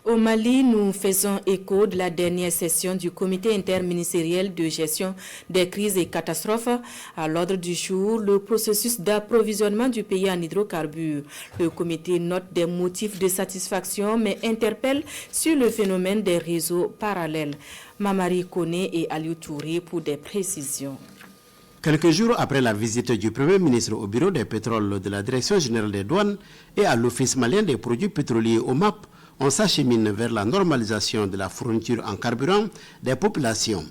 Au Mali, nous faisons écho de la dernière session du comité interministériel de gestion des crises et catastrophes. À l'ordre du jour, le processus d'approvisionnement du pays en hydrocarbures. Le comité note des motifs de satisfaction mais interpelle sur le phénomène des réseaux parallèles. Mamari Kone et Aliou Touré pour des précisions. Quelques jours après la visite du Premier ministre au bureau des pétroles de la Direction générale des douanes et à l'Office malien des produits pétroliers OMAP, on s'achemine vers la normalisation de la fourniture en carburant des populations.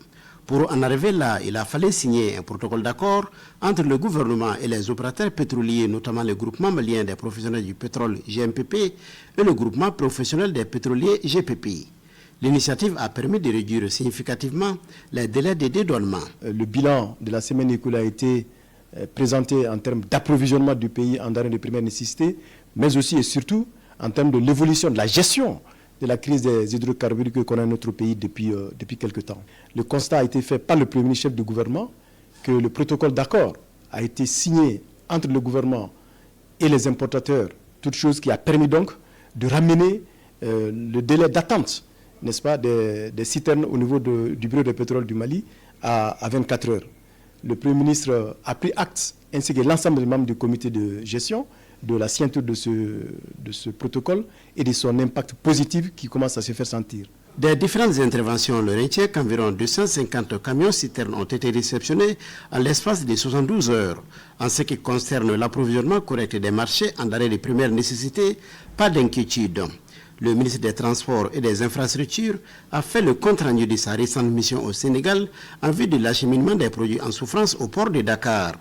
Pour en arriver là, il a fallu signer un protocole d'accord entre le gouvernement et les opérateurs pétroliers, notamment le groupement malien des professionnels du pétrole GMPP et le groupement professionnel des pétroliers GPP. L'initiative a permis de réduire significativement les délais de dédouanement. Le bilan de la semaine écoulée a été présenté en termes d'approvisionnement du pays en denrées de première nécessité, mais aussi et surtout en termes de l'évolution, de la gestion de la crise des hydrocarbures que connaît notre pays depuis quelque temps. Le constat a été fait par le Premier ministre chef du gouvernement que le protocole d'accord a été signé entre le gouvernement et les importateurs, toute chose qui a permis donc de ramener le délai d'attente, n'est-ce pas, des citernes au niveau du bureau de pétrole du Mali à 24 heures. Le Premier ministre a pris acte, ainsi que l'ensemble des membres du comité de gestion, de la signature de ce protocole et de son impact positif qui commence à se faire sentir. Des différentes interventions, le retient qu'environ 250 camions-citernes ont été réceptionnés en l'espace de 72 heures. En ce qui concerne l'approvisionnement correct des marchés en denrées de première nécessité, pas d'inquiétude. Le ministre des Transports et des Infrastructures a fait le compte-rendu de sa récente mission au Sénégal en vue de l'acheminement des produits en souffrance au port de Dakar.